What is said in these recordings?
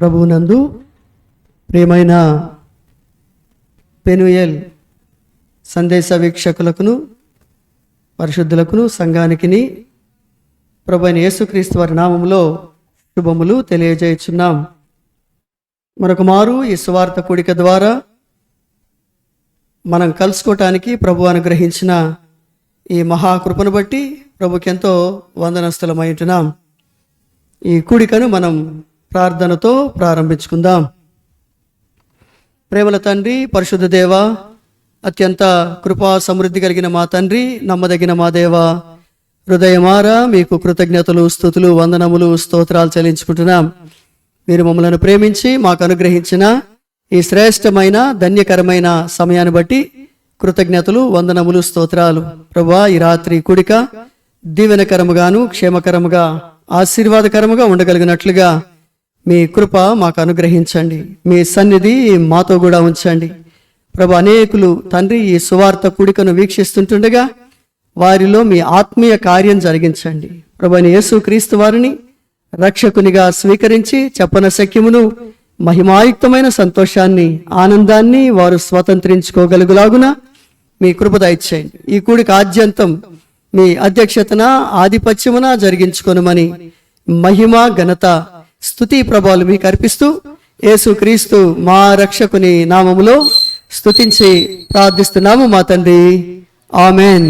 ప్రభువునందు ప్రియమైన పెనుయల్ సందేశ వీక్షకులకును పరిశుద్ధులకును సంఘానికిని ప్రభువైన యేసుక్రీస్తు వారి నామములో శుభములు తెలియజేయుచున్నాం. మరొక మారు ఈ సువార్త కూడిక ద్వారా మనం కలుసుకోవటానికి ప్రభు అనుగ్రహించిన ఈ మహాకృపను బట్టి ప్రభుకెంతో వందనస్తులమై ఉంటున్నాం. ఈ కూడికను మనం ప్రార్థనతో ప్రారంభించుకుందాం. ప్రేమల తండ్రి, పరిశుద్ధ దేవ, అత్యంత కృపా సమృద్ధి కలిగిన మా తండ్రి, నమ్మదగిన మా దేవ, హృదయమారా మీకు కృతజ్ఞతలు, స్తుతులు, వందనములు, స్తోత్రాలు చెల్లించుకుంటున్నాం. మీరు మమ్మల్ని ప్రేమించి మాకు అనుగ్రహించిన ఈ శ్రేష్టమైన ధన్యకరమైన సమయాన్ని బట్టి కృతజ్ఞతలు, వందనములు, స్తోత్రాలు. ప్రభువా, ఈ రాత్రి కూడిక దీవెనకరముగాను క్షేమకరముగా ఆశీర్వాదకరముగా ఉండగలిగినట్లుగా మీ కృప మాకు అనుగ్రహించండి. మీ సన్నిధి మాతో కూడా ఉంచండి. ప్రభు, అనేకులు తండ్రి ఈ సువార్త కూడికను వీక్షిస్తుంటుండగా వారిలో మీ ఆత్మీయ కార్యం జరిగించండి. ప్రభువైన యేసుక్రీస్తు వారిని రక్షకునిగా స్వీకరించి చెప్పన శక్యమును మహిమాయుక్తమైన సంతోషాన్ని, ఆనందాన్ని వారు స్వతంత్రించుకోగలుగులాగున మీ కృప దయచేయండి. ఈ కూడిక ఆద్యంతం మీ అధ్యక్షతన ఆధిపత్యమున జరిగించుకొనుమని మహిమ, ఘనత, స్తుతి, ప్రభావాలు మీకు అర్పిస్తూ యేసుక్రీస్తు మా రక్షకుని నామములో స్తుతించి ప్రార్థిస్తున్నాము మా తండ్రి, ఆమెన్.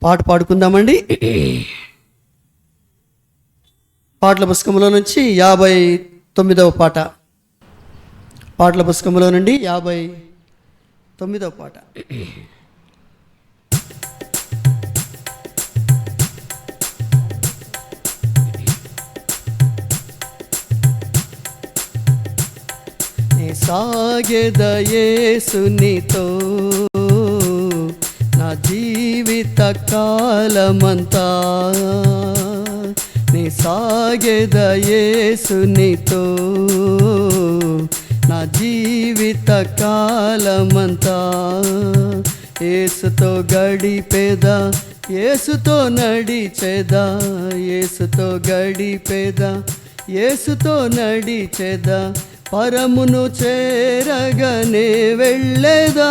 పాట పాడుకుందామండి. పాటల పుస్తకంలో నుంచి 59వ పాట. పాటల పుస్తకంలో నుండి 59వ పాట. సాగెద యేసునితో నా జీవిత కాలమంతా, నీ సాగెద యేసునితో నా జీవిత కాలమంతా. యేసుతో గడిపేదా, యేసుతో నడిచేదా, యేసుతో గడిపేదా, యేసుతో నడిచేదా, పరమును చేరగనే వెళ్ళేదా,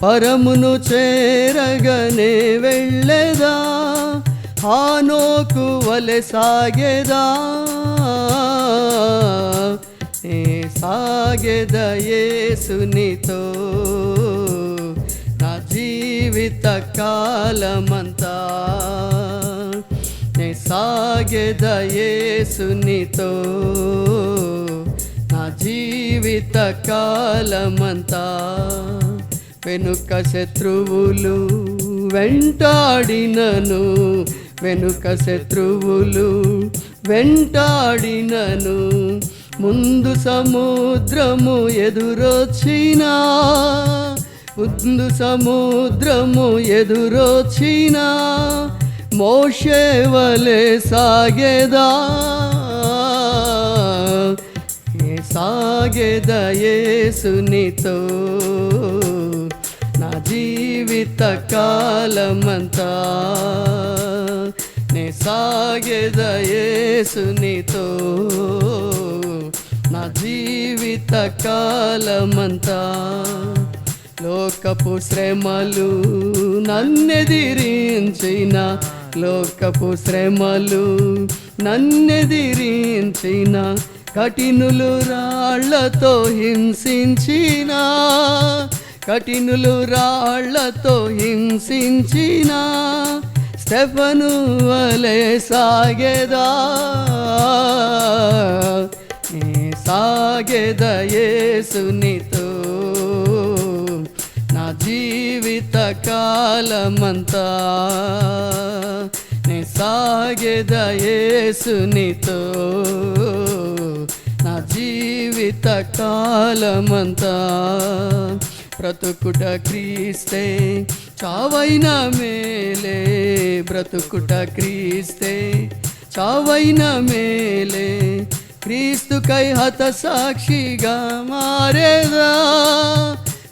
పరమును చేరగనే వెళ్ళేదా, హానోకు వలె సాగేదా, నే సాగెద యేసునితో నా జీవిత కాలమంతా, నే సాగెద యేసునితో నా జీవిత కాలమంతా. వెనుక శత్రువులు వెంటాడినను, వెనుక శత్రువులు వెంటాడినను, ముందు సముద్రము ఎదురొచ్చినా, ముందు సముద్రము ఎదురొచ్చినా, మోషే వలె సాగేదా, సాగెద యేసునితో నా జీవిత కాలమంతా, నే సాగెద యేసునితో నా జీవిత కాలమంతా. లోకపు శ్రమలు నన్నెదిరించిన, లోకపు శ్రమలు నన్నెదిరించిన, కఠినులు రాళ్లతో హింసించిన, కఠినులు రాళ్లతో హింసించిన, స్టెఫను వలె సాగెదా, నే సాగెద యేసునితో నా జీవిత కాలమంతా, నే సాగెద యేసునితో నా జీవిత కాలమంతా. బ్రతుకుట క్రీస్తే చావైన మేలే, బ్రతుకుట క్రీస్తే చావైన మేలే, క్రీస్తుకై హత సాక్షిగా మారేదా,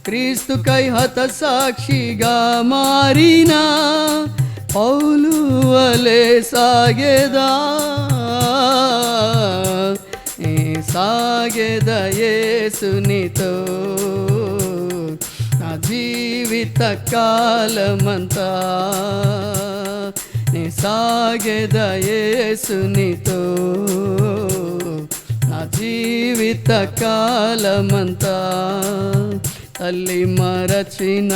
క్రీస్తుకై హత సాక్షిగా మారినా పౌలు వలె సాగేదా యేసునితో నా జీవిత కాలమంతా నే సాగేదా యేసునితో నా జీవిత కాలమంతా. తల్లి మరచిన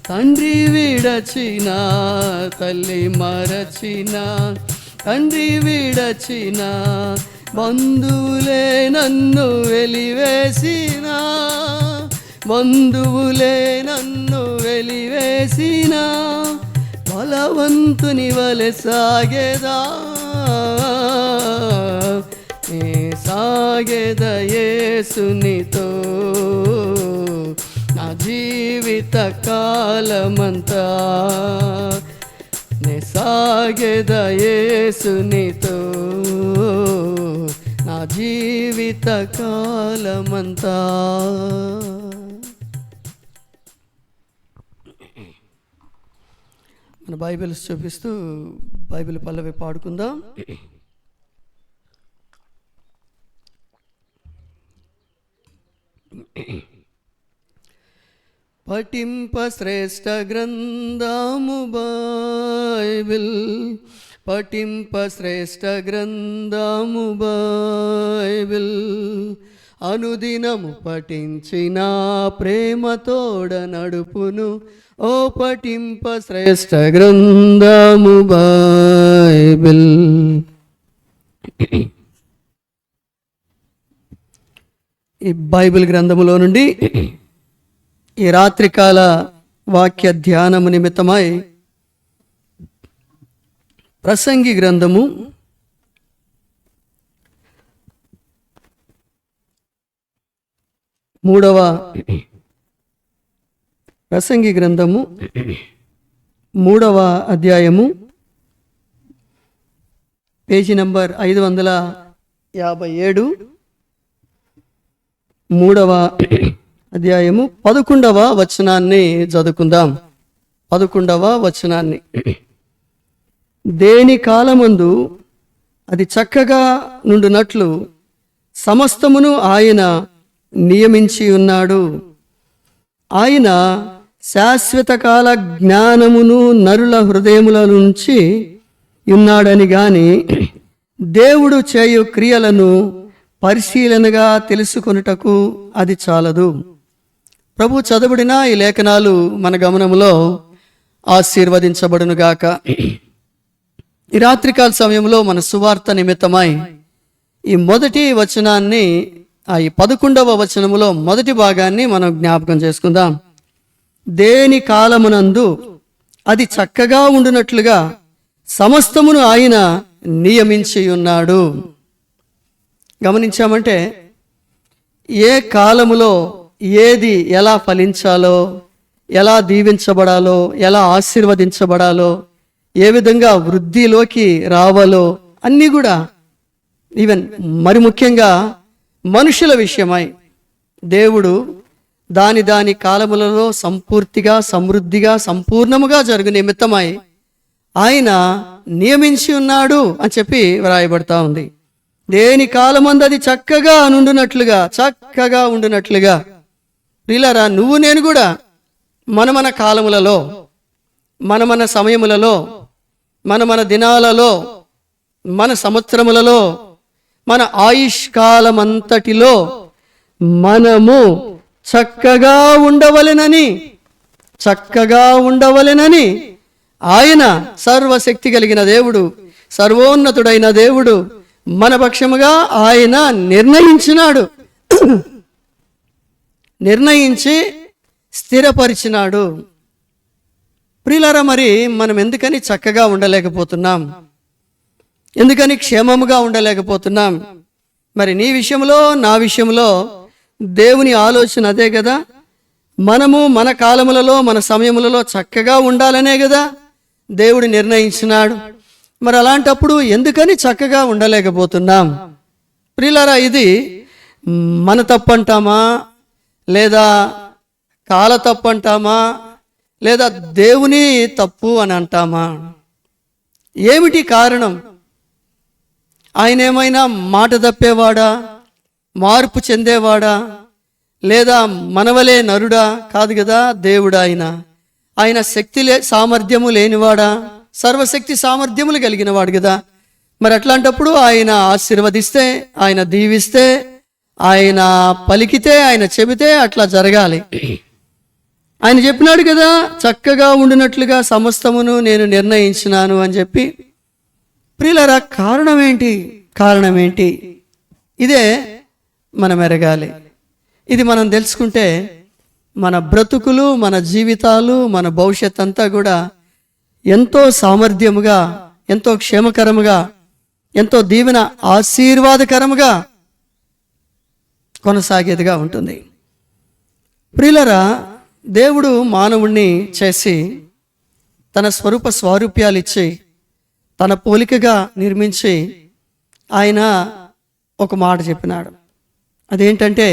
తండ్రి విడచిన, తల్లి మరచిన తండ్రి విడచిన, బంధువులే నన్ను వెలివేసిన, బంధువులే నన్ను వెలివేసిన, బలవంతుని వలె సాగేదా సాగేదా యేసునితో నా జీవిత కాలమంతా నే సాగేదా యేసునితో నా జీవిత కాలమంతా. మన బైబిల్స్ చూపిస్తూ బైబిల్ పల్లవి పాడుకుందాం. పఠింప శ్రేష్ఠ గ్రంథము బైబిల్, పఠింప శ్రేష్ఠ గ్రంథము బైబిల్, అనుదినము పఠించిన ప్రేమతోడ నడుపును, ఓ పఠింప శ్రేష్ఠ గ్రంథము బైబిల్. ఈ బైబిల్ గ్రంథములో నుండి ఈ రాత్రికాల వాక్య ధ్యానము నిమిత్తమై ప్రసంగి గ్రంథము 3వ ప్రసంగి గ్రంథము 3వ అధ్యాయము పేజీ నంబర్ 557, 3వ అధ్యాయము 11వ వచనాన్ని చదువుకుందాం. 11వ వచనాన్ని. దేని కాలమందు అది చక్కగా నుండునట్లు సమస్తమును ఆయన నియమించి ఉన్నాడు. ఆయన శాశ్వత కాల జ్ఞానమును నరుల హృదయముల నుంచి ఉన్నాడని గాని దేవుడు చేయు క్రియలను పరిశీలనగా తెలుసుకొనుటకు అది చాలదు. ప్రభు చదువుడిన ఈ లేఖనాలు మన గమనములో ఆశీర్వదించబడునుగాక. ఈ రాత్రికాల సమయంలో మన సువార్త నిమిత్తమై ఈ మొదటి వచనాన్ని, ఈ 11వ వచనములో మొదటి భాగాన్ని మనం జ్ఞాపకం చేసుకుందాం. దేని కాలమునందు అది చక్కగా ఉండునట్లుగా సమస్తమును ఆయన నియమించి ఉన్నాడు. గమనించామంటే ఏ కాలములో ఏది ఎలా ఫలించాలో, ఎలా దీవించబడాలో, ఎలా ఆశీర్వదించబడాలో, ఏ విధంగా వృద్ధిలోకి రావాలో అన్నీ కూడా, ఈవెన్ మరి ముఖ్యంగా మనుషుల విషయమై దేవుడు దాని దాని కాలములలో సంపూర్తిగా, సమృద్ధిగా, సంపూర్ణముగా జరుగు నిమిత్తమై ఆయన నియమించి ఉన్నాడు అని చెప్పి వ్రాయబడతా ఉంది. దేని కాలమందు అది చక్కగా నుండునట్లుగా, చక్కగా ఉండునట్లుగా. ప్రియులారా, నువ్వు నేను కూడా మన కాలములలో, మన సమయములలో, మన దినాలలో, మన సంవత్సరములలో, మన ఆయుష్ కాలమంతటిలో మనము చక్కగా ఉండవలెనని ఆయన సర్వశక్తి కలిగిన దేవుడు, సర్వోన్నతుడైన దేవుడు మన పక్షముగా ఆయన నిర్ణయించి స్థిరపరిచినాడు. ప్రియులారా, మరి మనం ఎందుకని చక్కగా ఉండలేకపోతున్నాం? ఎందుకని క్షేమముగా ఉండలేకపోతున్నాం? మరి నీ విషయంలో, నా విషయంలో దేవుని ఆలోచన అదే కదా. మనము మన కాలములలో, మన సమయములలో చక్కగా ఉండాలనే కదా దేవుడు నిర్ణయించినాడు. మరి అలాంటప్పుడు ఎందుకని చక్కగా ఉండలేకపోతున్నాం? ప్రియులారా, ఇది మన తప్పంటామా, లేదా కాల తప్పు అంటామా, లేదా దేవుని తప్పు అని అంటామా? ఏమిటి కారణం? ఆయన ఏమైనా మాట తప్పేవాడా, మార్పు చెందేవాడా, లేదా మనవలే నరుడా? కాదు కదా. దేవుడు ఆయన శక్తి సామర్థ్యము లేనివాడా? సర్వశక్తి సామర్థ్యములు కలిగినవాడు కదా. మరి అట్లాంటప్పుడు ఆయన ఆశీర్వదిస్తే, ఆయన దీవిస్తే, ఆయన పలికితే, ఆయన చెబితే అట్లా జరగాలి. ఆయన చెప్పినాడు కదా, చక్కగా ఉండినట్లుగా సమస్తమును నేను నిర్ణయించినాను అని చెప్పి. ప్రియులారా, కారణం ఏంటి? ఇదే మనం ఎరగాలి. ఇది మనం తెలుసుకుంటే మన బ్రతుకులు, మన జీవితాలు, మన భవిష్యత్ అంతా కూడా ఎంతో సామర్థ్యముగా, ఎంతో క్షేమకరముగా, ఎంతో దీవెన ఆశీర్వాదకరముగా కొనసాగేదిగా ఉంటుంది. ప్రియులరా, దేవుడు మానవుణ్ణి చేసి తన స్వరూప స్వారూప్యాలు ఇచ్చి తన పోలికగా నిర్మించి ఆయన ఒక మాట చెప్పినాడు. అదేంటంటే,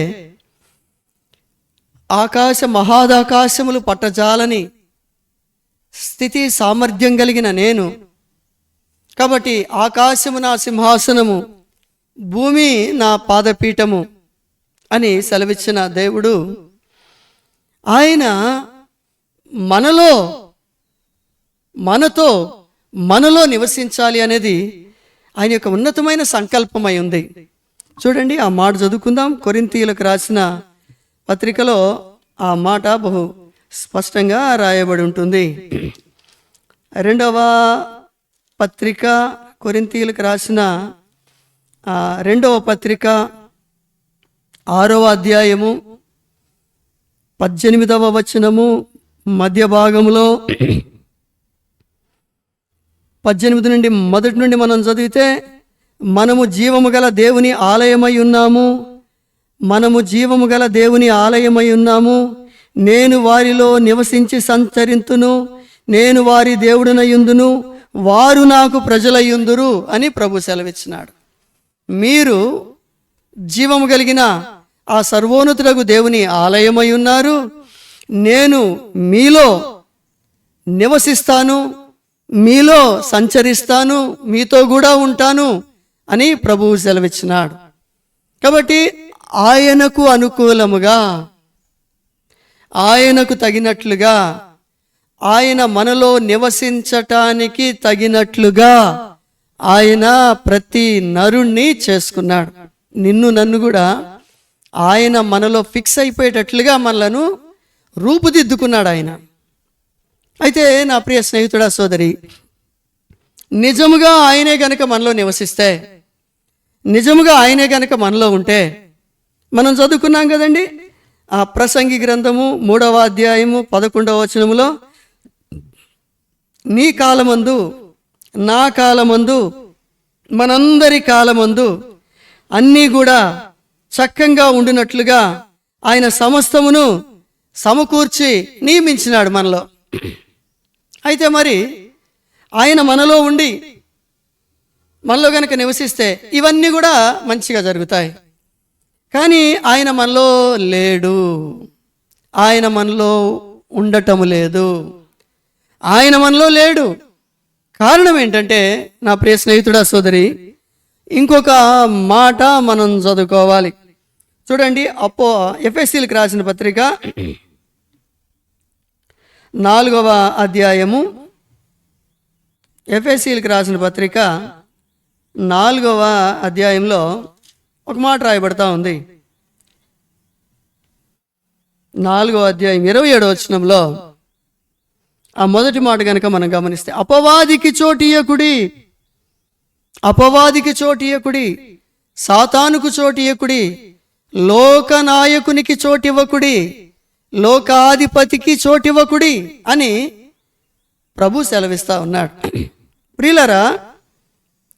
మహాదాకాశములు పట్టజాలని స్థితి సామర్థ్యం కలిగిన నేను, కాబట్టి ఆకాశము నా సింహాసనము, భూమి నా పాదపీఠము అని సెలవిచ్చిన దేవుడు ఆయన మనలో నివసించాలి అనేది ఆయన యొక్క ఉన్నతమైన సంకల్పమై ఉంది. చూడండి, ఆ మాట చదువుకుందాం. కొరింథీయులకు రాసిన పత్రికలో ఆ మాట బహు స్పష్టంగా రాయబడి ఉంటుంది. 2వ పత్రిక, కొరింథీయులకు రాసిన 2వ పత్రిక 6వ అధ్యాయము 18వ వచనము మధ్య భాగంలో 18 నుండి మొదటి నుండి మనం చదివితే, మనము జీవము గల దేవుని ఆలయమై ఉన్నాము, నేను వారిలో నివసించి సంచరింతును, నేను వారి దేవుడనయుందును, వారు నాకు ప్రజలయ్యుందురు అని ప్రభు సెలవిచ్చినాడు. మీరు జీవము కలిగిన ఆ సర్వోన్నతుడగు దేవుని ఆలయమై ఉన్నారు. నేను మీలో నివసిస్తాను, మీలో సంచరిస్తాను, మీతో కూడా ఉంటాను అని ప్రభువు సెలవిచ్చినాడు. కాబట్టి ఆయనకు అనుకూలముగా, ఆయనకు తగినట్లుగా, ఆయన మనలో నివసించటానికి తగినట్లుగా ఆయన ప్రతి నరుణ్ణి చేసుకున్నాడు. నిన్ను నన్ను కూడా ఆయన మనలో ఫిక్స్ అయిపోయేటట్లుగా మనలను రూపుదిద్దుకున్నాడు ఆయన. అయితే నా ప్రియ స్నేహితుడా, సోదరి, నిజముగా ఆయనే గనక మనలో నివసిస్తే, నిజముగా ఆయనే గనక మనలో ఉంటే, మనం చదువుకున్నాం కదండి ఆ ప్రసంగి గ్రంథము 3వ అధ్యాయము 11వ వచనములో, నీ కాలమందు, నా కాలమందు, మనందరి కాలమందు అన్నీ కూడా చక్కగా ఉండినట్లుగా ఆయన సమస్తమును సమకూర్చి నియమించినాడు మనలో. అయితే మరి ఆయన మనలో ఉండి మనలో గనక నివసిస్తే ఇవన్నీ కూడా మంచిగా జరుగుతాయి. కానీ ఆయన మనలో లేడు, ఆయన మనలో ఉండటము లేదు, ఆయన మనలో లేడు. కారణం ఏంటంటే, నా ప్రియ స్నేహితుడా, సోదరి, ఇంకొక మాట మనం చదువుకోవాలి. చూడండి, ఎఫెసీయులకు రాసిన పత్రిక 4వ అధ్యాయము, ఎఫెసీయులకు రాసిన పత్రిక 4వ అధ్యాయంలో ఒక మాట రాయబడతా ఉంది. 4వ అధ్యాయం 27వ వచనంలో ఆ మొదటి మాట కనుక మనం గమనిస్తే, అపవాదికి చోటియకుడి, సాతానుకు చోటియకుడి, లోకనాయకునికి చోటివ్వకుడి, లోకాధిపతికి చోటివ్వకుడి అని ప్రభు సెలవిస్తా ఉన్నాడు. ప్రియులారా,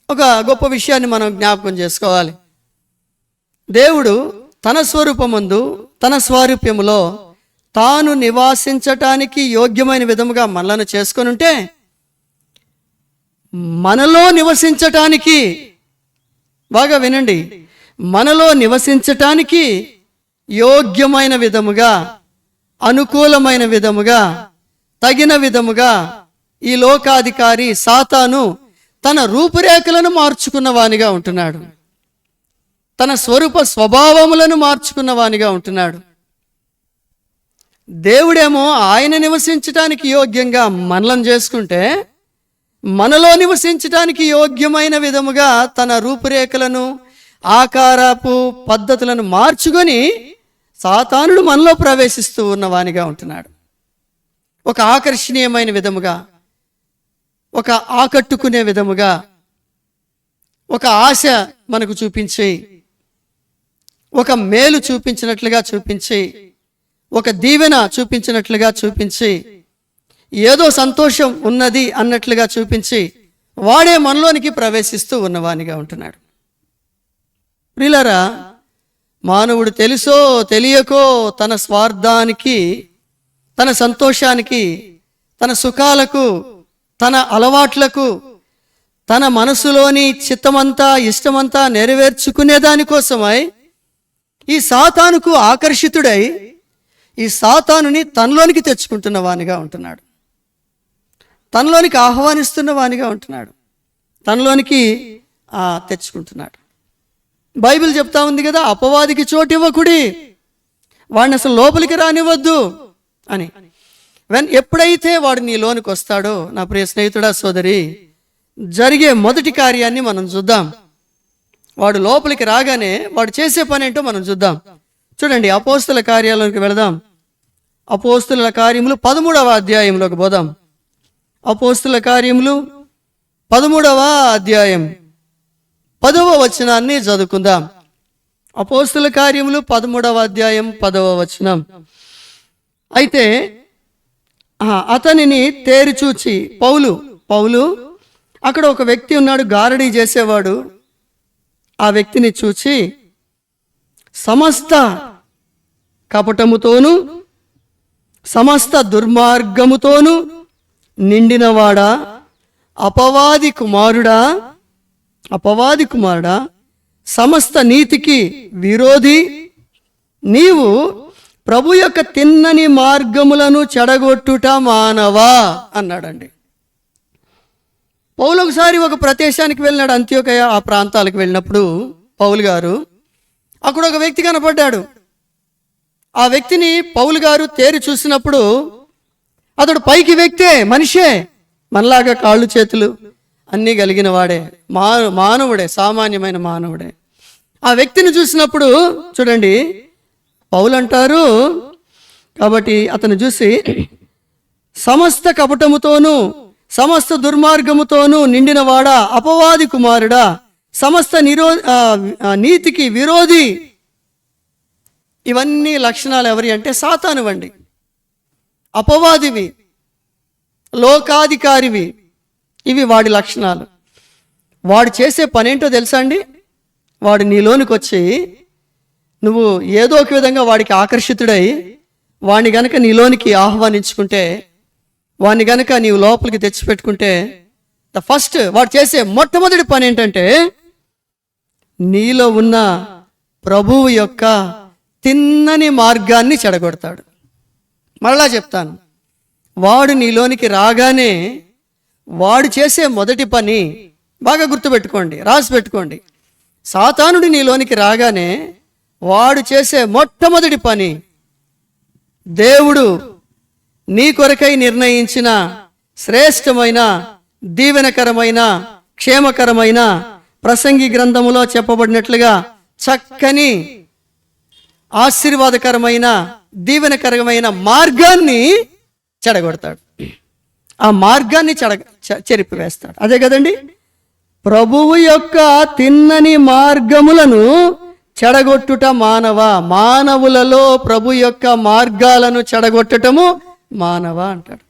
ఒక గొప్ప విషయాన్ని మనం జ్ఞాపకం చేసుకోవాలి. దేవుడు తన స్వరూపమందు, తన స్వారూప్యములో తాను నివాసించటానికి యోగ్యమైన విధముగా మనలను చేసుకొని ఉంటే, మనలో నివసించటానికి, బాగా వినండి, మనలో నివసించటానికి యోగ్యమైన విధముగా అనుకూలమైన విధముగా, తగిన విధముగా ఈ లోకాధికారి సాతాను తన రూపురేఖలను మార్చుకున్న వానిగా ఉంటున్నాడు. తన స్వరూప స్వభావములను మార్చుకున్న వానిగా ఉంటున్నాడు. దేవుడేమో ఆయన నివసించటానికి యోగ్యంగా మనలను చేసుకుంటే, మనలో నివసించటానికి యోగ్యమైన విధముగా తన రూపురేఖలను, ఆకారపు పద్ధతులను మార్చుకొని సాతానుడు మనలో ప్రవేశిస్తూ ఉన్నవానిగా ఉంటున్నాడు. ఒక ఆకర్షణీయమైన విధముగా, ఒక ఆకట్టుకునే విధముగా, ఒక ఆశ మనకు చూపించి, ఒక మేలు చూపించినట్లుగా చూపించి, ఒక దీవెన చూపించినట్లుగా చూపించి, ఏదో సంతోషం ఉన్నది అన్నట్లుగా చూపించి వాడే మనలోనికి ప్రవేశిస్తూ ఉన్నవానిగా ఉంటున్నాడు. ప్రియులారా, మానవుడు తెలుసో తెలియకో తన స్వార్థానికి, తన సంతోషానికి, తన సుఖాలకు, తన అలవాట్లకు, తన మనసులోని చిత్తమంతా ఇష్టమంతా నెరవేర్చుకునే దానికోసమై ఈ సాతానుకు ఆకర్షితుడై ఈ సాతానుని తనలోనికి తెచ్చుకుంటున్న వానిగా ఉంటున్నాడు. తనలోనికి ఆహ్వానిస్తున్న వానిగా ఉంటున్నాడు. తనలోనికి తెచ్చుకుంటున్నాడు. బైబిల్ చెప్తా ఉంది కదా, అపవాదికి చోటు ఇవ్వకుడి, వాడిని అసలు లోపలికి రానివ్వద్దు అని. ఎప్పుడైతే వాడు నీ లోనికి వస్తాడో నా ప్రియ స్నేహితుడా, సోదరి, జరిగే మొదటి కార్యాన్ని మనం చూద్దాం. వాడు లోపలికి రాగానే వాడు చేసే పని ఏంటో మనం చూద్దాం. చూడండి, అపోస్తుల కార్యాలలోకి వెళదాం. అపోస్తుల కార్యములు 13వ అధ్యాయంలోకి పోదాం. అపోస్తుల కార్యములు 13వ అధ్యాయం 10వ వచనాన్ని చదువుకుందాం. అపోస్తుల కార్యములు 13వ అధ్యాయం 10వ వచనం. అయితే అతనిని తేరిచూచి పౌలు అక్కడ ఒక వ్యక్తి ఉన్నాడు, గారడీ చేసేవాడు. ఆ వ్యక్తిని చూచి, సమస్త కపటముతోను సమస్త దుర్మార్గముతోను నిండినవాడా, అపవాది కుమారుడా, సమస్త నీతికి విరోధి, నీవు ప్రభు యొక్క తిన్నని మార్గములను చెడగొట్టుట మానవా అన్నాడండి. పౌలు ఒకసారి ఒక ప్రదేశానికి వెళ్ళినాడు, అంత్యోకయ ఆ ప్రాంతాలకు వెళ్ళినప్పుడు పౌలు గారు అక్కడ ఒక వ్యక్తి కనపడ్డాడు. ఆ వ్యక్తిని పౌలు గారు తేరి చూసినప్పుడు అతడు పైకి వ్యక్తే, మనిషే, మనలాగా కాళ్ళు చేతులు అన్నీ కలిగిన వాడే, మానవుడే, సామాన్యమైన మానవుడే. ఆ వ్యక్తిని చూసినప్పుడు చూడండి, పౌలు అంటారు, కాబట్టి అతను చూసి, సమస్త కపటముతోనూ సమస్త దుర్మార్గముతోనూ నిండినవాడా, అపవాది కుమారుడా, సమస్త నీతికి విరోధి. ఇవన్నీ లక్షణాలు ఎవరి అంటే సాతానువండి, అపవాదివి, లోకాధికారివి. ఇవి వాడి లక్షణాలు. వాడు చేసే పనేంటో తెలుసా అండి? వాడు నీలోనికి వచ్చి నువ్వు ఏదో ఒక విధంగా వాడికి ఆకర్షితుడై వాడిని గనక నీలోనికి ఆహ్వానించుకుంటే, వాడిని గనక నీవు లోపలికి తెచ్చిపెట్టుకుంటే, ఫస్ట్ వాడు చేసే మొట్టమొదటి పని ఏంటంటే నీలో ఉన్న ప్రభువు యొక్క తిన్నని మార్గాన్ని చెడగొడతాడు. మరలా చెప్తాను, వాడు నీలోనికి రాగానే వాడు చేసే మొదటి పని, బాగా గుర్తుపెట్టుకోండి, రాసి పెట్టుకోండి, సాతానుడి నీలోనికి రాగానే వాడు చేసే మొట్టమొదటి పని, దేవుడు నీ కొరకై నిర్ణయించిన శ్రేష్టమైన, దీవెనకరమైన, క్షేమకరమైన, ప్రసంగి గ్రంథములో చెప్పబడినట్లుగా చక్కని, ఆశీర్వాదకరమైన, దీవెనకరమైన మార్గాన్ని చెడగొడతాడు. ఆ మార్గాన్ని చెరిపివేస్తాడు. అదే కదండి, ప్రభువు యొక్క తిన్నని మార్గములను చెడగొట్టుట మానవులలో ప్రభు యొక్క మార్గాలను చెడగొట్టటము మానవ అంటాడు.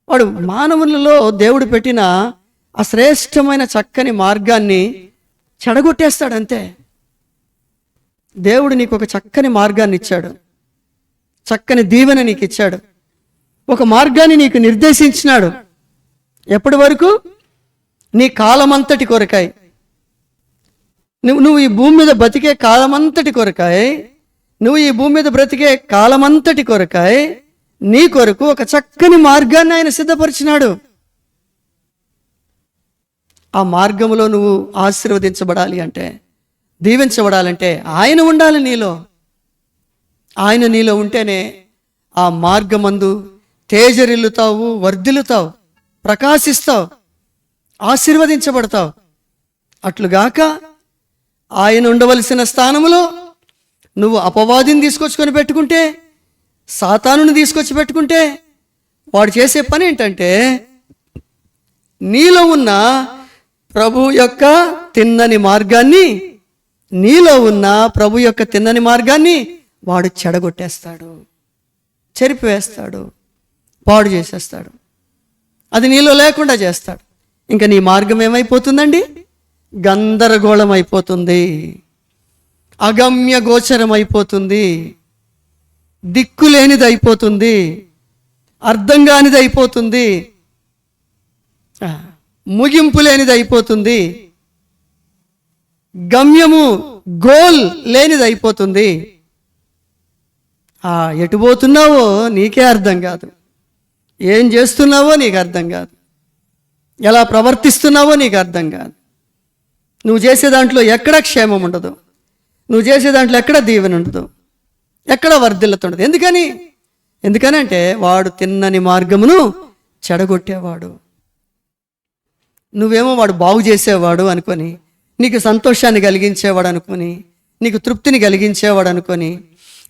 వాడు మానవులలో దేవుడు పెట్టిన ఆ శ్రేష్టమైన చక్కని మార్గాన్ని చెడగొట్టేస్తాడు అంతే. దేవుడు నీకు ఒక చక్కని మార్గాన్ని ఇచ్చాడు, చక్కని దీవెన నీకు ఇచ్చాడు, ఒక మార్గాన్ని నీకు నిర్దేశించినాడు. ఎప్పటి వరకు? నీ కాలమంతటి కొరకాయి, నువ్వు ఈ భూమి మీద బతికే కాలమంతటి కొరకాయి నువ్వు ఈ భూమి మీద బ్రతికే కాలమంతటి కొరకై నీ కొరకు ఒక చక్కని మార్గాన్ని ఆయన సిద్ధపరిచినాడు. ఆ మార్గంలో నువ్వు ఆశీర్వదించబడాలి అంటే, దీవించబడాలంటే ఆయన ఉండాలి నీలో. ఆయన నీలో ఉంటేనే ఆ మార్గమందు తేజరిల్లుతావు, వర్ధిల్లుతావు, ప్రకాశిస్తావు, ఆశీర్వదించబడతావు. అట్లుగాక ఆయన ఉండవలసిన స్థానంలో నువ్వు అపవాదిని తీసుకొచ్చుకొని పెట్టుకుంటే, సాతానుని తీసుకొచ్చి పెట్టుకుంటే, వాడు చేసే పని ఏంటంటే నీలో ఉన్న ప్రభు యొక్క తిన్నని మార్గాన్ని, నీలో ఉన్న ప్రభు యొక్క తిన్నని మార్గాన్ని వాడు చెడగొట్టేస్తాడు, చెరిపివేస్తాడు, పాడు చేసేస్తాడు. అది నీలో లేకుండా చేస్తాడు. ఇంకా నీ మార్గం ఏమైపోతుందండి? గందరగోళం అయిపోతుంది, అగమ్య గోచరం అయిపోతుంది, దిక్కులేనిది అయిపోతుంది, అర్థం కానిది అయిపోతుంది, ముగింపు లేనిది అయిపోతుంది, గమ్యము గోల్ లేనిది అయిపోతుంది. ఎటు పోతున్నావో నీకే అర్థం కాదు, ఏం చేస్తున్నావో నీకు అర్థం కాదు, ఎలా ప్రవర్తిస్తున్నావో నీకు అర్థం కాదు. నువ్వు చేసే దాంట్లో ఎక్కడ క్షేమం ఉండదు, నువ్వు చేసే దాంట్లో ఎక్కడ దీవెన ఉండదు, ఎక్కడ వర్ధిల్లుతుండదు. ఎందుకనంటే వాడు తిన్నని మార్గమును చెడగొట్టేవాడు. నువ్వేమో వాడు బాగు చేసేవాడు అనుకొని, నీకు సంతోషాన్ని కలిగించేవాడు అనుకొని, నీకు తృప్తిని కలిగించేవాడు అనుకొని,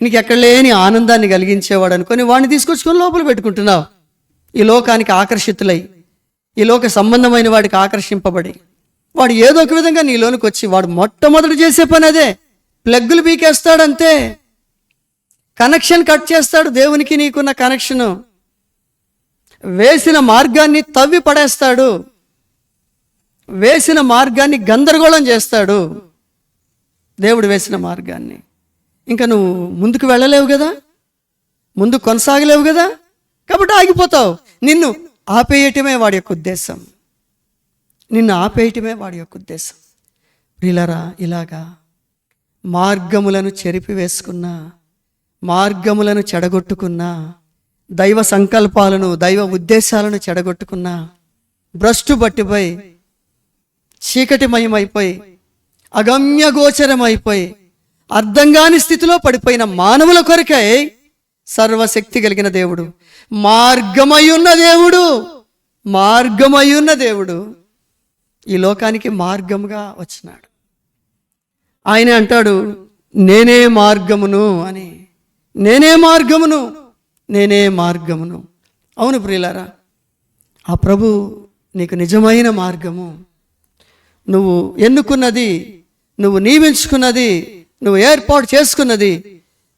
నీకు ఎక్కడ లేని ఆనందాన్ని కలిగించేవాడు అనుకొని వాడిని తీసుకొచ్చుకొని లోపల పెట్టుకుంటున్నావు. ఈ లోకానికి ఆకర్షితులై, ఈ లోక సంబంధమైన వాడికి ఆకర్షింపబడి, వాడు ఏదో ఒక విధంగా నీలోనికి వచ్చి వాడు మొట్టమొదటి చేసే పని అదే. ప్లగ్గులు పీకేస్తాడంతే, కనెక్షన్ కట్ చేస్తాడు. దేవునికి నీకున్న కనెక్షను వేసిన మార్గాన్ని తవ్వి పడేస్తాడు, వేసిన మార్గాన్ని గందరగోళం చేస్తాడు. దేవుడు వేసిన మార్గాన్ని ఇంకా నువ్వు ముందుకు వెళ్ళలేవు కదా, ముందు కొనసాగలేవు కదా, కాబట్టి ఆగిపోతావు. నిన్ను ఆపేయటమే వాడి యొక్క ఉద్దేశం, నిన్ను ఆపేయటమే వాడి యొక్క ఉద్దేశం. ప్రియులారా, ఇలాగా మార్గములను చెరిపివేసుకున్నా, మార్గములను చెడగొట్టుకున్నా, దైవ సంకల్పాలను, దైవ ఉద్దేశాలను చెడగొట్టుకున్నా, భ్రష్టు పట్టిపోయి, చీకటిమయమైపోయి, అగమ్య గోచరమైపోయి, అర్థం కాని స్థితిలో పడిపోయిన మానవుల కొరకై సర్వశక్తి కలిగిన దేవుడు, మార్గమయ్యున్న దేవుడు, మార్గమయ్యున్న దేవుడు ఈ లోకానికి మార్గముగా వచ్చినాడు. ఆయన అంటాడు, నేనే మార్గమును అని. నేనే మార్గమును, నేనే మార్గమును. అవును ప్రియులారా, ఆ ప్రభు నీకు నిజమైన మార్గము. నువ్వు ఎన్నుకున్నది, నువ్వు నియమించుకున్నది, నువ్వు ఏర్పాటు చేసుకున్నది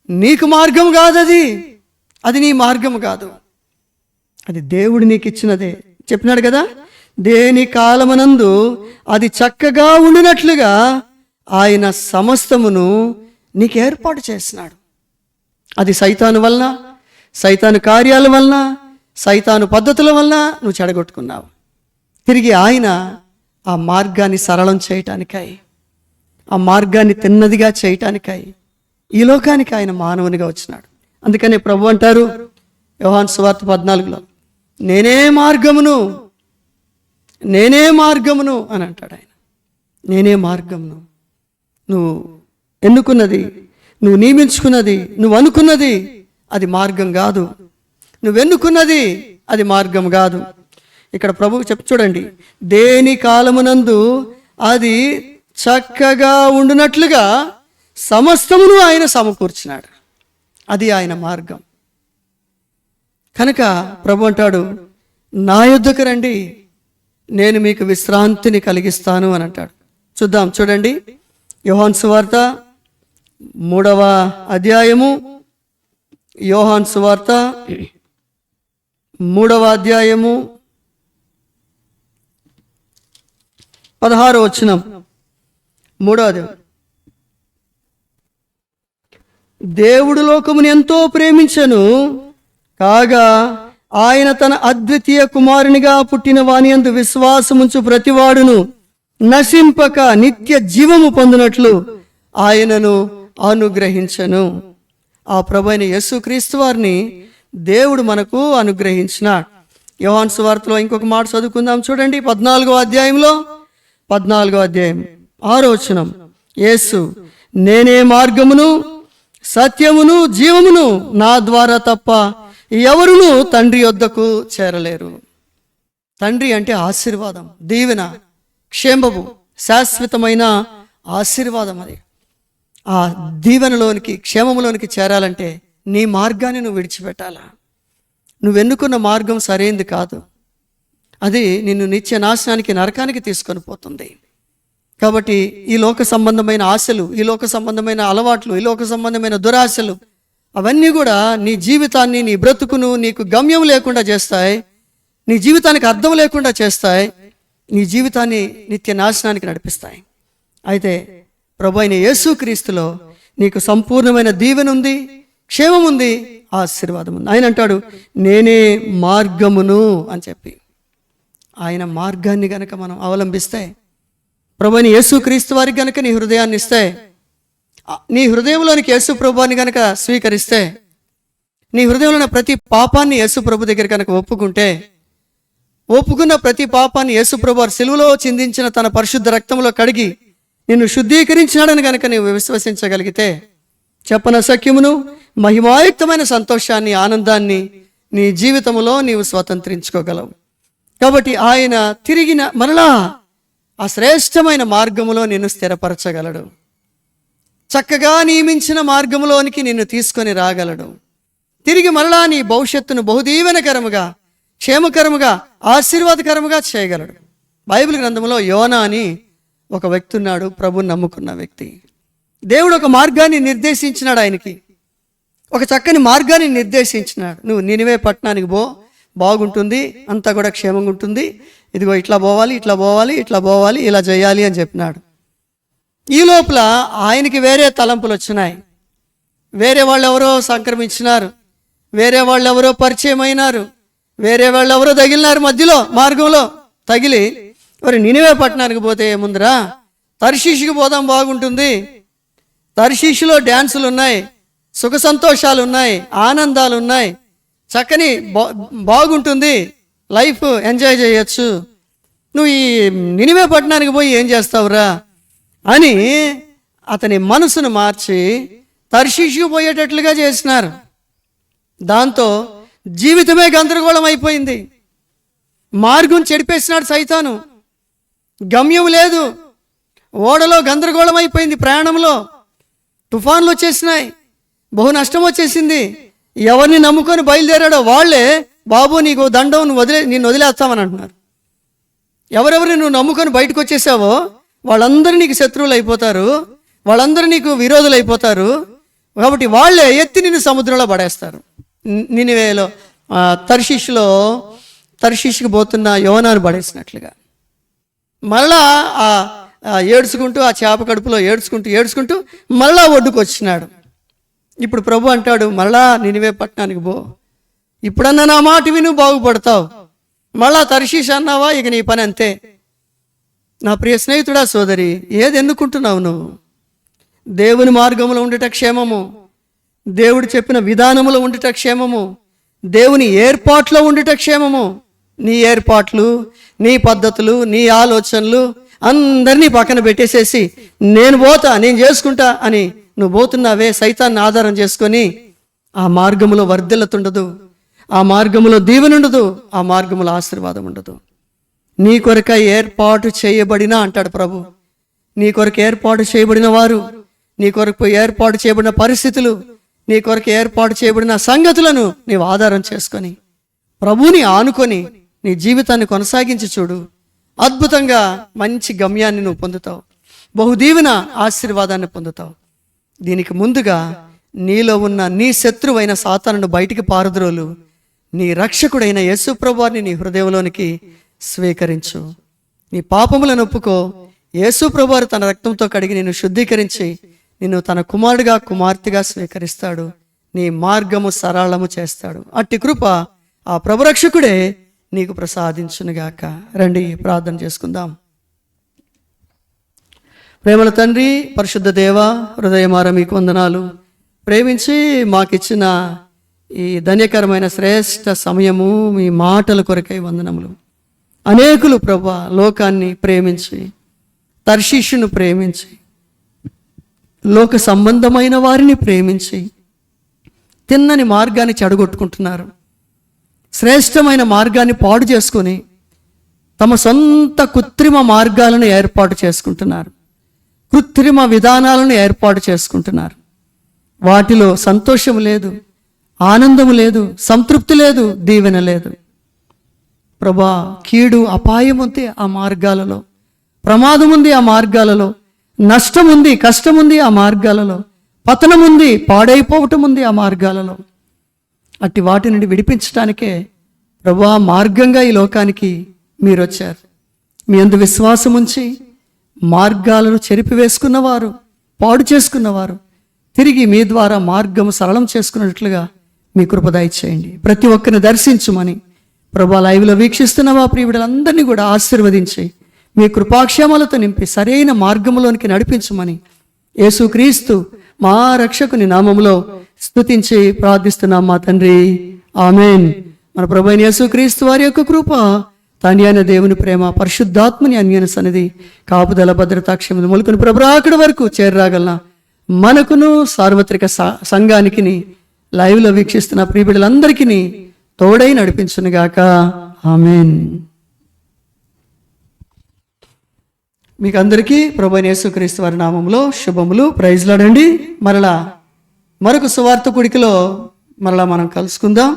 నీకు మార్గం కాదు. అది నీ మార్గం కాదు, అది దేవుడు నీకు ఇచ్చినదే. చెప్పినాడు కదా, దేని కాలమునందు అది చక్కగా ఉండినట్లుగా ఆయన సమస్తమును నీకు ఏర్పాటు చేసినాడు. అది సైతాను వలన, సైతాను కార్యాల వలన, సైతాను పద్ధతుల వలన నువ్వు చెడగొట్టుకున్నావు. తిరిగి ఆయన ఆ మార్గాన్ని సరళం చేయటానికై, ఆ మార్గాన్ని తిన్నదిగా చేయటానికై ఈ లోకానికి ఆయన మానవునిగా వచ్చినాడు. అందుకనే ప్రభు అంటారు యోహాను సువార్త 14లో, నేనే మార్గమును, నేనే మార్గమును అని అంటాడు ఆయన. నేనే మార్గమును. నువ్వు ఎన్నుకున్నది, నువ్వు నియమించుకున్నది, నువ్వు అనుకున్నది అది మార్గం కాదు. నువ్వు ఎన్నుకున్నది అది మార్గం కాదు. ఇక్కడ ప్రభువు చూడండి, దేని కాలమునందు అది చక్కగా ఉండునట్లుగా సమస్తమును ఆయన సమకూర్చినాడు. అది ఆయన మార్గం. కనుక ప్రభు అంటాడు, నా యొద్దకు రండి, నేను మీకు విశ్రాంతిని కలిగిస్తాను అని అంటాడు. చూడండి, యోహాను సువార్త 3వ అధ్యాయము, యోహాను సువార్త 3వ అధ్యాయము 16వ వచనం. 3వ అధ్యాయం. దేవుడు లోకమును ఎంతో ప్రేమించెను, కాగా ఆయన తన అద్వితీయ కుమారునిగా పుట్టిన వాని యందు విశ్వాసముంచు ప్రతివాడును నశింపక నిత్య జీవము పొందినట్లు ఆయనను అనుగ్రహించెను. ఆ ప్రభు అయిన యేసుక్రీస్తు వారిని దేవుడు మనకు అనుగ్రహించినాడు. యోహాను సువార్తలో ఇంకొక మాట చదువుకుందాం చూడండి. 14వ అధ్యాయంలో 6వ వచనం, యేసు నేనే మార్గమును సత్యమును జీవమును, నా ద్వారా తప్ప ఎవరునూ తండ్రి యొద్దకు చేరలేరు. తండ్రి అంటే ఆశీర్వాదం, దీవెన, క్షేమము, శాశ్వతమైన ఆశీర్వాదం. అది ఆ దీవెనలోనికి, క్షేమములోనికి చేరాలంటే నీ మార్గాన్ని నువ్వు విడిచిపెట్టాలా. నువ్వు ఎన్నుకున్న మార్గం సరైనది కాదు. అది నిన్ను నిత్య నాశనానికి, నరకానికి తీసుకొని పోతుంది. కాబట్టి ఈ లోక సంబంధమైన ఆశలు, ఈ లోక సంబంధమైన అలవాట్లు, ఈ లోక సంబంధమైన దురాశలు అవన్నీ కూడా నీ జీవితాన్ని, నీ బ్రతుకును నీకు గమ్యం లేకుండా చేస్తాయి. నీ జీవితానికి అర్థం లేకుండా చేస్తాయి. నీ జీవితాన్ని నిత్య నాశనానికి నడిపిస్తాయి. అయితే ప్రభు అయిన యేసుక్రీస్తులో నీకు సంపూర్ణమైన దీవెన ఉంది, క్షేమం ఉంది, ఆశీర్వాదం ఉంది. ఆయన అంటాడు నేనే మార్గమును అని చెప్పి. ఆయన మార్గాన్ని గనక మనం అవలంబిస్తే, ప్రభు అయిన యేసుక్రీస్తు వారికి గనక నీ హృదయాన్ని ఇస్తే, నీ హృదయంలోనికి యేసు ప్రభువాన్ని గనక స్వీకరిస్తే, నీ హృదయంలో ప్రతి పాపాన్ని యేసు ప్రభు దగ్గర కనుక ఒప్పుకున్న ప్రతి పాపాన్ని యేసు ప్రభు వారు సిలువలో చిందించిన తన పరిశుద్ధ రక్తంలో కడిగి నిన్ను శుద్ధీకరించినాడని కనుక నీవు విశ్వసించగలిగితే, చెప్పన సఖ్యమును మహిమాయుక్తమైన సంతోషాన్ని, ఆనందాన్ని నీ జీవితంలో నీవు స్వతంత్రించుకోగలవు. కాబట్టి ఆయన తిరిగిన మరలా ఆ శ్రేష్టమైన మార్గములో నిన్ను స్థిరపరచగలడు. చక్కగా నియమించిన మార్గంలోనికి నిన్ను తీసుకొని రాగలడు. తిరిగి మరలా నీ భవిష్యత్తును బహుదీవెనకరముగా, క్షేమకరముగా, ఆశీర్వాదకరముగా చేయగలడు. బైబిల్ గ్రంథంలో యోనా అని ఒక వ్యక్తి ఉన్నాడు, ప్రభుని నమ్ముకున్న వ్యక్తి. దేవుడు ఒక మార్గాన్ని నిర్దేశించినాడు. ఆయనకి ఒక చక్కని మార్గాన్ని నిర్దేశించినాడు. నువ్వు నినివే పట్టణానికి బాగుంటుంది, అంతా కూడా క్షేమంగా ఉంటుంది, ఇదిగో ఇట్లా పోవాలి, ఇట్లా పోవాలి, ఇట్లా పోవాలి, ఇలా చేయాలి అని చెప్పినాడు. ఈ లోపల ఆయనకి వేరే తలంపులు వచ్చినాయి. వేరే వాళ్ళు ఎవరో సంక్రమించినారు, వేరే వాళ్ళు ఎవరో పరిచయం అయినారు, వేరే వాళ్ళు ఎవరో తగిలినారు. మధ్యలో మార్గంలో తగిలి, మరి నినివే పట్టణానికి పోతే ముందరా తర్షీషుకి పోదాం, బాగుంటుంది, తర్షీషులో డ్యాన్సులు ఉన్నాయి, సుఖ సంతోషాలు ఉన్నాయి, ఆనందాలు ఉన్నాయి, చక్కని బాగుంటుంది, లైఫ్ ఎంజాయ్ చేయొచ్చు. నువ్వు ఈ నినివే పట్టణానికి పోయి ఏం చేస్తావురా అని అతని మనసును మార్చి తర్షీషుకు పోయేటట్లుగా చేసినారు. దాంతో జీవితమే గందరగోళం అయిపోయింది. మార్గం చెడిపేసినాడు సైతాను. గమ్యం లేదు, ఓడలో గందరగోళం అయిపోయింది, ప్రయాణంలో తుఫాన్లు వచ్చేసినాయి, బహు నష్టం వచ్చేసింది. ఎవరిని నమ్ముకొని బయలుదేరాడో వాళ్ళే బాబు నీకు దండం, నిన్ను వదిలేస్తామని అంటున్నారు. ఎవరెవరిని నువ్వు నమ్ముకొని బయటకు వచ్చేసావో వాళ్ళందరూ నీకు శత్రువులు అయిపోతారు, వాళ్ళందరూ నీకు విరోధులు అయిపోతారు. కాబట్టి వాళ్ళే ఎత్తి నిన్ను సముద్రంలో పడేస్తారు. నినివేలో తర్షీషుకు పోతున్న యోనాను పడేసినట్లుగా మరలా ఏడ్చుకుంటూ, ఆ చేప కడుపులో ఏడ్చుకుంటూ మరలా ఒడ్డుకు వచ్చినాడు. ఇప్పుడు ప్రభు అంటాడు మరలా నినివే పట్టణానికి పో, ఇప్పుడన్నా నా మాట విను, బాగుపడతావు. మళ్ళా తర్షీష్ అన్నావా, ఇక నీ పని అంతే. నా ప్రియ స్నేహితుడా, సోదరి, ఏది ఎన్నుకుంటున్నావు నువ్వు? దేవుని మార్గంలో ఉండుట క్షేమము, దేవుడు చెప్పిన విధానములో ఉండుట క్షేమము, దేవుని ఏర్పాట్లో ఉండుట క్షేమము. నీ ఏర్పాట్లు, నీ పద్ధతులు, నీ ఆలోచనలు అందరినీ పక్కన పెట్టేసేసి నేను పోతా, నేను చేసుకుంటా అని నువ్వు పోతున్నావే, సైతాన్ని ఆధారం చేసుకొని ఆ మార్గములో వర్ధిల్లతుండదు, ఆ మార్గములో దీవెన ఉండదు, ఆ మార్గములో ఆశీర్వాదం ఉండదు. నీ కొరక ఏర్పాటు చేయబడిన అంటాడు ప్రభు, నీ కొరకు ఏర్పాటు చేయబడిన వారు, నీ కొరకు ఏర్పాటు చేయబడిన పరిస్థితులు, నీ కొరకు ఏర్పాటు చేయబడిన సంగతులను నీవు ఆధారం చేసుకొని ప్రభువుని ఆనుకొని నీ జీవితాన్ని కొనసాగించి చూడు. అద్భుతంగా మంచి గమ్యాన్ని నువ్వు పొందుతావు, బహుదీవెన ఆశీర్వాదాన్ని పొందుతావు. దీనికి ముందుగా నీలో ఉన్న నీ శత్రువైన సాతానును బయటికి పారద్రోలు, నీ రక్షకుడైన యేసు ప్రభువారిని నీ హృదయంలోనికి స్వీకరించు. నీ పాపములను ఒప్పుకో. యేసు ప్రభువారు తన రక్తంతో కడిగి నిన్ను శుద్ధీకరించి నిన్ను తన కుమారుడిగా, కుమార్తెగా స్వీకరిస్తాడు. నీ మార్గము సరళము చేస్తాడు. అట్టి కృప ఆ ప్రభురక్షకుడే నీకు ప్రసాదించునుగాక. రండి ప్రార్థన చేసుకుందాం. ప్రేమల తండ్రి, పరిశుద్ధ దేవ, హృదయమార మీకు వందనాలు. ప్రేమించి మాకిచ్చిన ఈ ధన్యకరమైన శ్రేష్ఠ సమయము మీ మాటల కొరకై వందనములు. అనేకులు ప్రభా లోకాన్ని ప్రేమించి, తర్షీషును ప్రేమించి, లోక సంబంధమైన వారిని ప్రేమించి తిన్నని మార్గాన్ని చెడగొట్టుకుంటున్నారు. శ్రేష్టమైన మార్గాన్ని పాడు చేసుకొని తమ సొంత కృత్రిమ మార్గాలను ఏర్పాటు చేసుకుంటున్నారు. కృత్రిమ విధానాలను ఏర్పాటు చేసుకుంటున్నారు. వాటిలో సంతోషం లేదు, ఆనందం లేదు, సంతృప్తి లేదు, దీవెన లేదు. ప్రభా, కీడు అపాయం ఉంది ఆ మార్గాలలో, ప్రమాదం ఉంది ఆ మార్గాలలో, నష్టం ఉంది, కష్టం ఉంది ఆ మార్గాలలో, పతనం ఉంది, పాడైపోవటం ఉంది ఆ మార్గాలలో. అట్టి వాటి నుండి విడిపించడానికే ప్రభా మార్గంగా ఈ లోకానికి మీరు వచ్చారు. మీ అందు విశ్వాసం ఉంచి మార్గాలను చెరిపివేసుకున్నవారు, పాడు చేసుకున్నవారు తిరిగి మీ ద్వారా మార్గము సరళం చేసుకున్నట్లుగా మీ కృప దయచేయండి. ప్రతి ఒక్కరిని దర్శించుమని ప్రభా లైవ్లో వీక్షిస్తున్న మా ప్రియులందరినీ కూడా ఆశీర్వదించి మీ కృపాక్షేమాలతో నింపి సరైన మార్గంలోనికి నడిపించమని యేసుక్రీస్తు మా రక్షకుని నామములో స్తుతించి ప్రార్థిస్తున్నాం మా తండ్రి, ఆమేన్. మన ప్రభు అయిన యేసుక్రీస్తు వారి యొక్క కృప, తండ్రి అయిన దేవుని ప్రేమ, పరిశుద్ధాత్మని అన్యోన్య సన్నిధి, కాపుదల, భద్రతా, క్షేమం మొదలుకొని ప్రభు అక్కడి వరకు చేరరాగలన మనకును సార్వత్రిక సంఘానికి లైవ్లో వీక్షిస్తున్న ప్రియబిడ్డలందరికీ తోడై నడిపించునుగాక, ఆమేన్. మీకు అందరికీ ప్రభు అయిన యేసుక్రీస్తు వారి నామంలో శుభములు. ప్రైజ్ లాడండి. మరొక సువార్త కూడికలో మనం కలుసుకుందాం.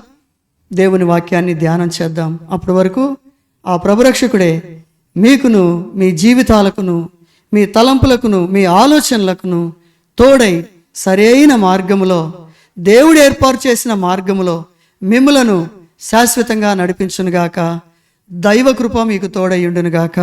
దేవుని వాక్యాన్ని ధ్యానం చేద్దాం. అప్పటి వరకు ఆ ప్రభురక్షకుడే మీకును, మీ జీవితాలకును, మీ తలంపులకును, మీ ఆలోచనలకును తోడై సరైన మార్గములో, దేవుడు ఏర్పాటు చేసిన మార్గములో మిమ్ములను శాశ్వతంగా నడిపించునుగాక. దైవ కృప మీకు తోడై ఉండునుగాక.